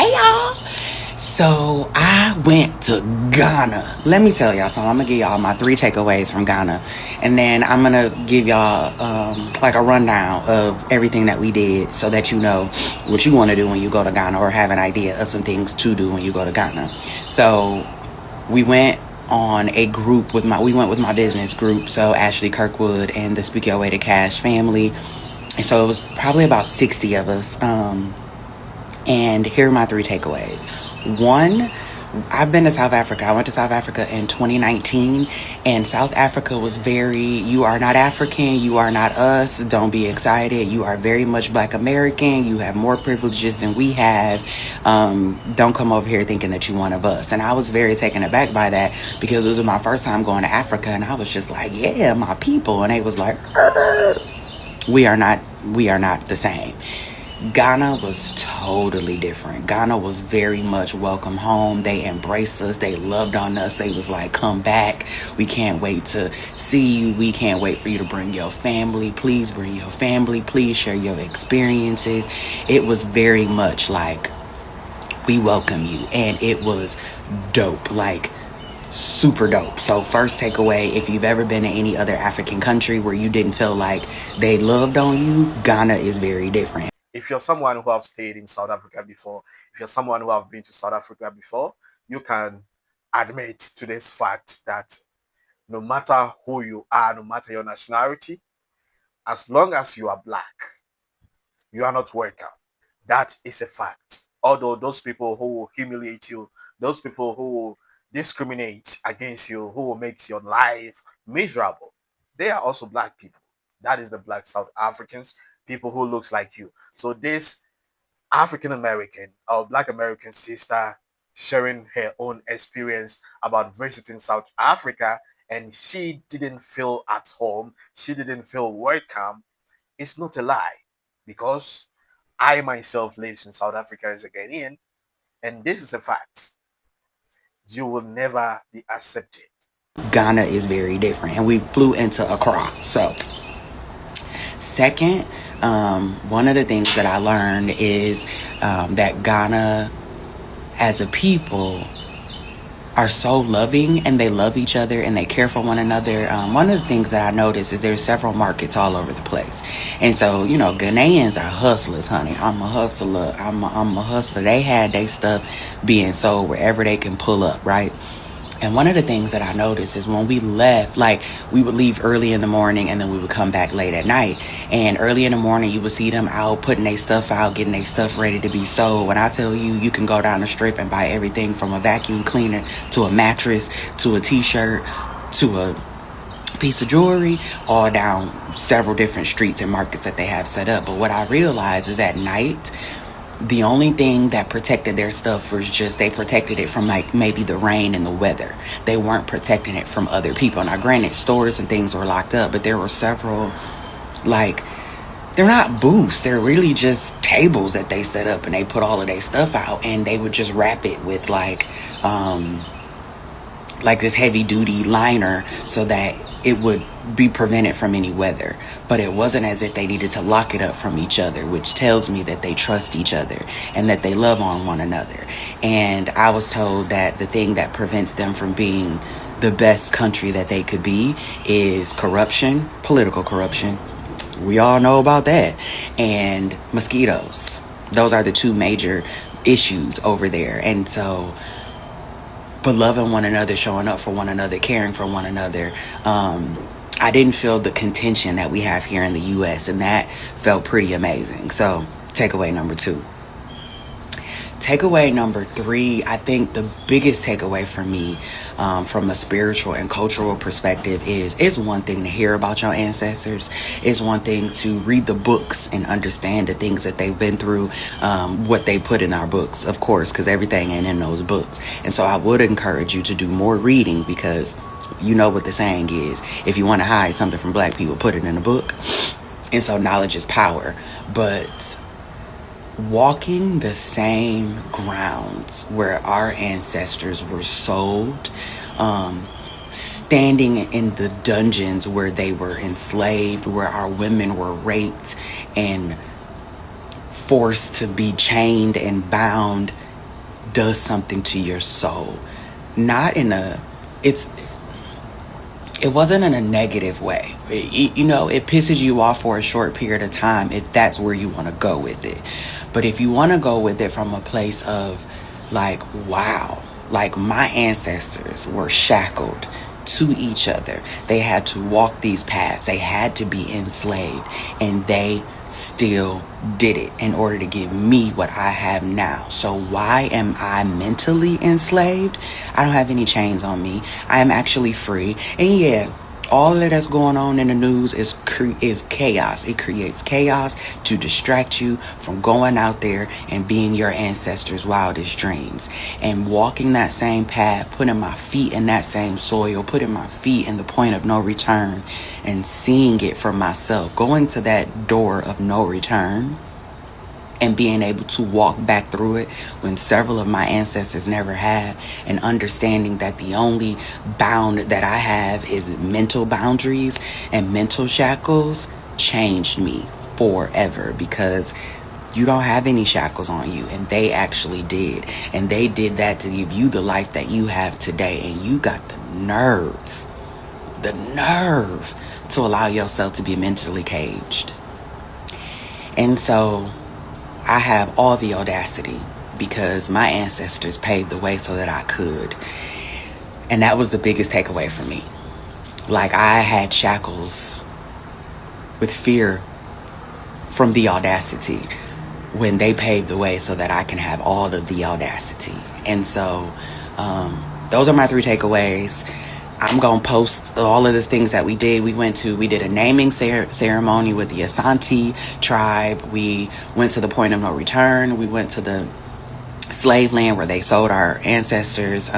Hey y'all. So I went to Ghana. Let me tell y'all something. I'm gonna give y'all my 3 takeaways from Ghana, and then I'm gonna give y'all like a rundown of everything that we did, so that you know what you want to do when you go to Ghana, or have an idea of some things to do when you go to Ghana. So we went on a group with my business group. So Ashley Kirkwood and the Speak Your Way to Cash family. And so it was probably about 60 of us. And here are my 3 takeaways. One, I've been to South Africa. I went to South Africa in 2019, and South Africa was very, you are not African, you are not us, don't be excited. You are very much Black American. You have more privileges than we have. Don't come over here thinking that you're one of us. And I was very taken aback by that, because it was my first time going to Africa, and I was just like, yeah, my people. And they was like, we are not the same. Ghana was totally different. Ghana was very much welcome home. They embraced us. They loved on us. They was like, come back. We can't wait to see you. We can't wait for you to bring your family. Please bring your family. Please share your experiences. It was very much like, we welcome you. And it was dope. Like, super dope. So first takeaway, if you've ever been to any other African country where you didn't feel like they loved on you, Ghana is very different. If you're someone who have stayed in South Africa before, if you're someone who have been to South Africa before, you can admit to this fact that no matter who you are, no matter your nationality, as long as you are Black, you are not welcome. That is a fact. Although those people who will humiliate you, those people who will discriminate against you, who will make your life miserable, they are also Black people. That is the Black South Africans, people who looks like you. So this African American or Black American sister sharing her own experience about visiting South Africa, and she didn't feel at home, she didn't feel welcome, it's not a lie, because I myself lives in South Africa as a Ghanaian, and this is a fact. You will never be accepted. Ghana is very different, and we flew into Accra. So second, one of the things that I learned is that Ghana as a people are so loving, and they love each other, and they care for one another. One of the things that I noticed is there's several markets all over the place. And so, Ghanaians are hustlers, honey. I'm a hustler. I'm a hustler. They had their stuff being sold wherever they can pull up, right? And one of the things that I noticed is when we left, like, we would leave early in the morning, and then we would come back late at night. And early in the morning, you would see them out putting their stuff out, getting their stuff ready to be sold. When I tell you, you can go down the strip and buy everything from a vacuum cleaner to a mattress to a t-shirt to a piece of jewelry, all down several different streets and markets that they have set up. But what I realized is at night, the only thing that protected their stuff was just, they protected it from like maybe the rain and the weather. They weren't protecting it from other people. Now, granted, stores and things were locked up, but there were several, like, they're not booths. They're really just tables that they set up, and they put all of their stuff out, and they would just wrap it with like this heavy duty liner so that it would be prevented from any weather. But it wasn't as if they needed to lock it up from each other, which tells me that they trust each other and that they love on one another. And I was told that the thing that prevents them from being the best country that they could be is corruption, political corruption. We all know about that. And mosquitoes. Those are the 2 major issues over there. And so, but loving one another, showing up for one another, caring for one another. I didn't feel the contention that we have here in the U.S., and that felt pretty amazing. So, takeaway number 2. Takeaway number 3, I think the biggest takeaway for me from a spiritual and cultural perspective is, it's one thing to hear about your ancestors. It's one thing to read the books and understand the things that they've been through, what they put in our books, of course, because everything ain't in those books. And so I would encourage you to do more reading, because you know what the saying is, if you want to hide something from Black people, put it in a book. And so knowledge is power. But walking the same grounds where our ancestors were sold, standing in the dungeons where they were enslaved, where our women were raped and forced to be chained and bound does something to your soul. Not in a, it's, it wasn't in a negative way. It pisses you off for a short period of time if that's where you want to go with it. But if you want to go with it from a place of like, wow, like my ancestors were shackled to each other. They had to walk these paths. They had to be enslaved, and they still did it in order to give me what I have now. So why am I mentally enslaved? I don't have any chains on me. I am actually free. And yeah, all of that's going on in the news is chaos. It creates chaos to distract you from going out there and being your ancestors' wildest dreams and walking that same path, putting my feet in that same soil, putting my feet in the point of no return and seeing it for myself, going to that door of no return and being able to walk back through it when several of my ancestors never had, and understanding that the only bound that I have is mental boundaries and mental shackles, changed me forever, because you don't have any shackles on you, and they actually did. And they did that to give you the life that you have today, and you got the nerve to allow yourself to be mentally caged. And so I have all the audacity because my ancestors paved the way so that I could. And that was the biggest takeaway for me. Like, I had shackles with fear from the audacity when they paved the way so that I can have all of the audacity. And so those are my 3 takeaways. I'm going to post all of the things that we did. We did a naming ceremony with the Asante tribe. We went to the point of no return. We went to the slave land where they sold our ancestors.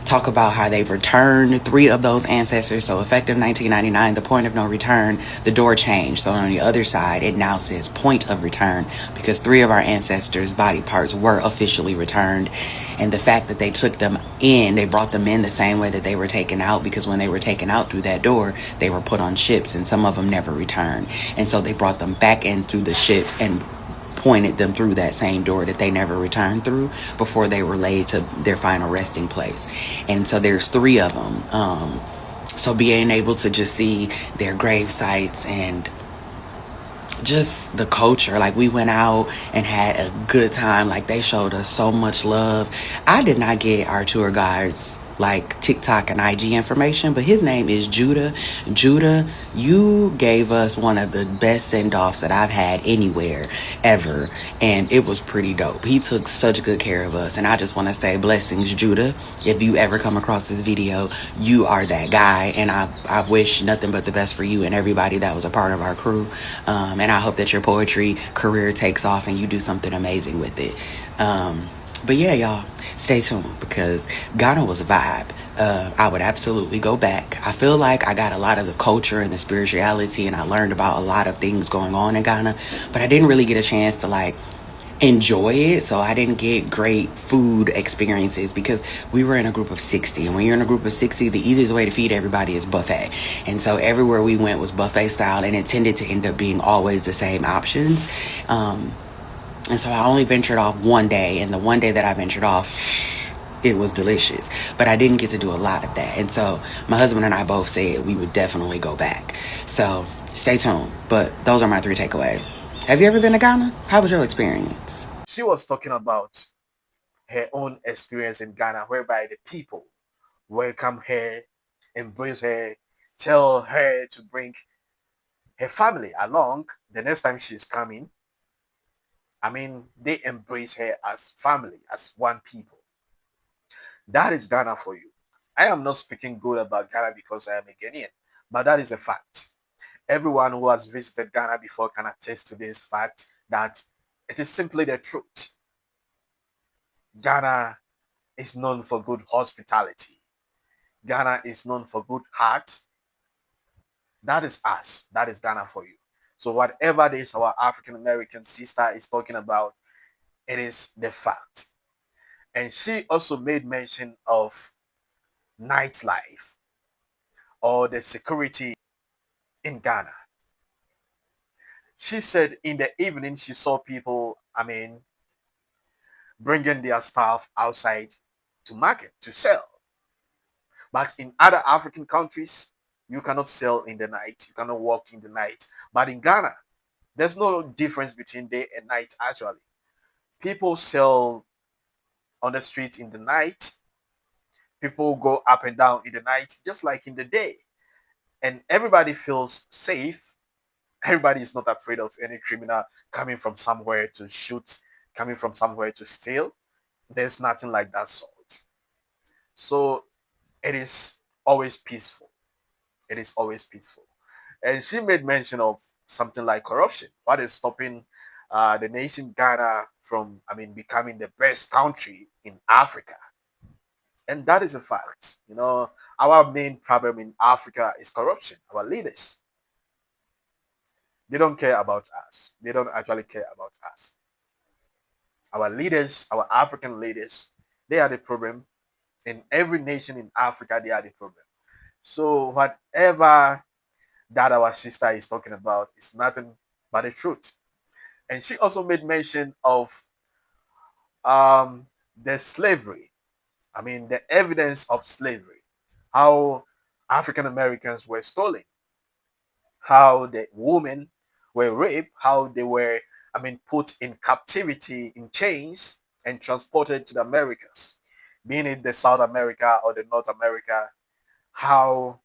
Talk about how they've returned 3 of those ancestors. So effective 1999, the point of no return, the door changed. So on the other side, it now says point of return, because 3 of our ancestors' body parts were officially returned. And the fact that they took them in, they brought them in the same way that they were taken out, because when they were taken out through that door, they were put on ships, and some of them never returned. And so they brought them back in through the ships and pointed them through that same door that they never returned through before they were laid to their final resting place. And so there's 3 of them. So being able to just see their grave sites and just the culture, like we went out and had a good time. Like, they showed us so much love. I did not get our tour guides like TikTok and IG information, but his name is Judah. Judah, you gave us one of the best send-offs that I've had anywhere ever, and it was pretty dope. He took such good care of us, and I just want to say blessings, Judah. If you ever come across this video, you are that guy, and I wish nothing but the best for you and everybody that was a part of our crew. And I hope that your poetry career takes off and you do something amazing with it. But yeah, y'all, stay tuned, because Ghana was a vibe. I would absolutely go back. I feel like I got a lot of the culture and the spirituality, and I learned about a lot of things going on in Ghana, but I didn't really get a chance to like enjoy it. So I didn't get great food experiences because we were in a group of 60. And when you're in a group of 60, the easiest way to feed everybody is buffet. And so everywhere we went was buffet style, and it tended to end up being always the same options. And so I only ventured off one day, and the one day that I ventured off, it was delicious, but I didn't get to do a lot of that. And so my husband and I both said we would definitely go back. So stay tuned. But those are my 3 takeaways. Have you ever been to Ghana? How was your experience? She was talking about her own experience in Ghana, whereby the people welcome her, embrace her, tell her to bring her family along the next time she's coming. I mean, they embrace her as family, as one people. That is Ghana for you. I am not speaking good about Ghana because I am a Ghanaian, but that is a fact. Everyone who has visited Ghana before can attest to this fact that it is simply the truth. Ghana is known for good hospitality. Ghana is known for good heart. That is us. That is Ghana for you. So whatever this our African American sister is talking about, it is the fact. And she also made mention of nightlife or the security in Ghana. She said in the evening she saw people, I mean, bringing their stuff outside to market, to sell. But in other African countries, you cannot sell in the night, you cannot walk in the night. But in Ghana, there's no difference between day and night actually. People sell on the street in the night, people go up and down in the night, just like in the day. And everybody feels safe. Everybody is not afraid of any criminal coming from somewhere to shoot, coming from somewhere to steal. There's nothing like that sort. So it is always peaceful. It is always peaceful. And she made mention of something like corruption. What is stopping the nation Ghana from, becoming the best country in Africa? And that is a fact. Our main problem in Africa is corruption. Our leaders, they don't care about us. They don't actually care about us. Our leaders, our African leaders, they are the problem. In every nation in Africa, they are the problem. So whatever that our sister is talking about is nothing but the truth. And she also made mention of the slavery. The evidence of slavery, how African Americans were stolen, how the women were raped, how they were, put in captivity in chains and transported to the Americas, being it the South America or the North America, how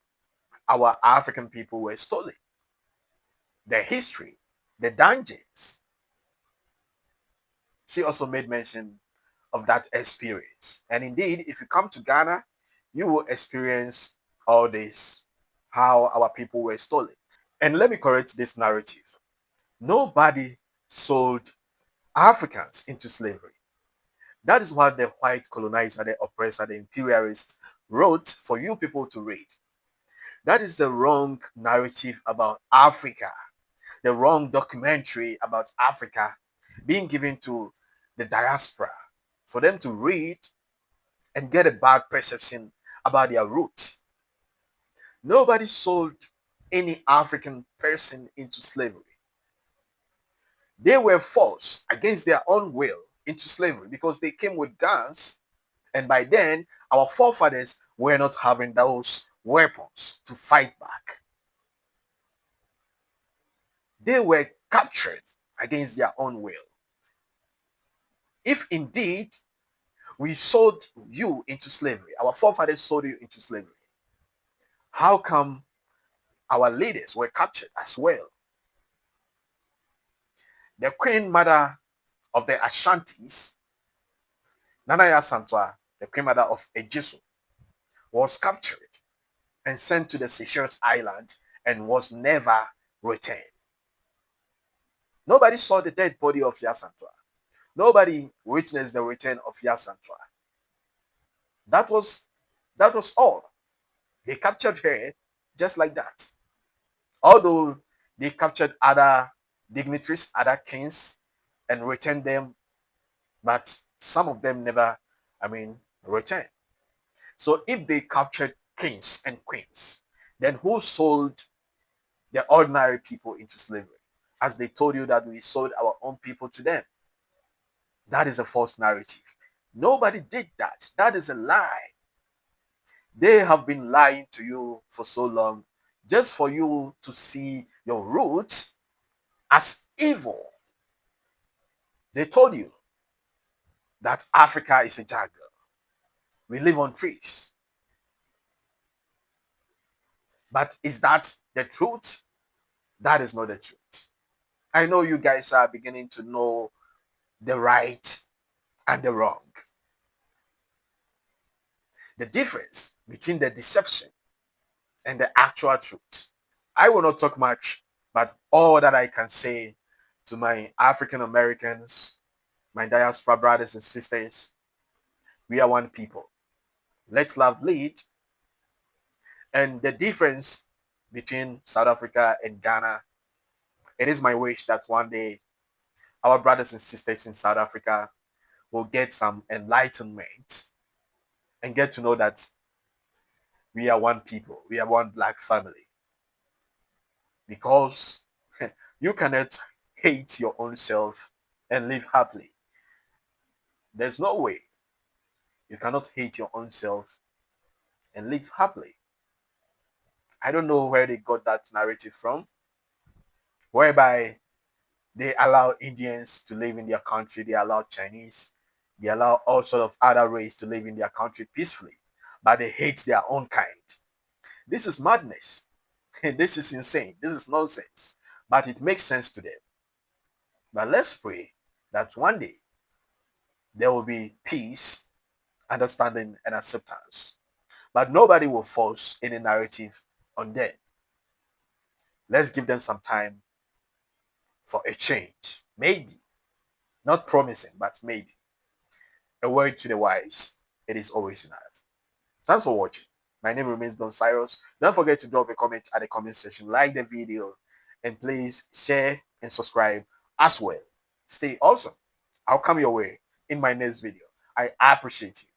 our African people were stolen, their history, the dangers. She also made mention of that experience. And indeed, if you come to Ghana, you will experience all this, how our people were stolen. And let me correct this narrative. Nobody sold Africans into slavery. That is what the white colonizer, the oppressor, the imperialist wrote for you people to read. That is the wrong narrative about Africa, the wrong documentary about Africa being given to the diaspora for them to read and get a bad perception about their roots. Nobody sold any African person into slavery. They were forced against their own will into slavery because they came with guns. And by then, our forefathers were not having those weapons to fight back. They were captured against their own will. If indeed we sold you into slavery, our forefathers sold you into slavery, how come our leaders were captured as well? The queen mother of the Ashantis, Nanaya Santwa, the queen mother of Ejisu, was captured and sent to the Seychelles Island and was never returned. Nobody saw the dead body of Yasantwa. Nobody witnessed the return of Yasantwa. That was all. They captured her just like that. Although they captured other dignitaries, other kings, and returned them, but some of them never, returned. So if they captured kings and queens, then who sold the ordinary people into slavery? As they told you that we sold our own people to them. That is a false narrative. Nobody did that. That is a lie. They have been lying to you for so long just for you to see your roots as evil. They told you that Africa is a jungle. We live on trees. But is that the truth? That is not the truth. I know you guys are beginning to know the right and the wrong. The difference between the deception and the actual truth. I will not talk much, but all that I can say to my African Americans, my diaspora brothers and sisters, we are one people. Let's love lead. And the difference between South Africa and Ghana, it is my wish that one day our brothers and sisters in South Africa will get some enlightenment and get to know that we are one people, we are one black family. Because you cannot hate your own self and live happily. There's no way you cannot hate your own self and live happily. I don't know where they got that narrative from, whereby they allow Indians to live in their country, they allow Chinese, they allow all sort of other race to live in their country peacefully, but they hate their own kind. This is madness. This is insane. This is nonsense. But it makes sense to them. But let's pray that one day there will be peace, understanding, and acceptance. But nobody will force any narrative on them. Let's give them some time for a change. Maybe. Not promising, but maybe. A word to the wise. It is always enough. Thanks for watching. My name remains Don Cyrus. Don't forget to drop a comment at the comment section, like the video, and please share and subscribe as well. Stay awesome. I'll come your way in my next video. I appreciate you.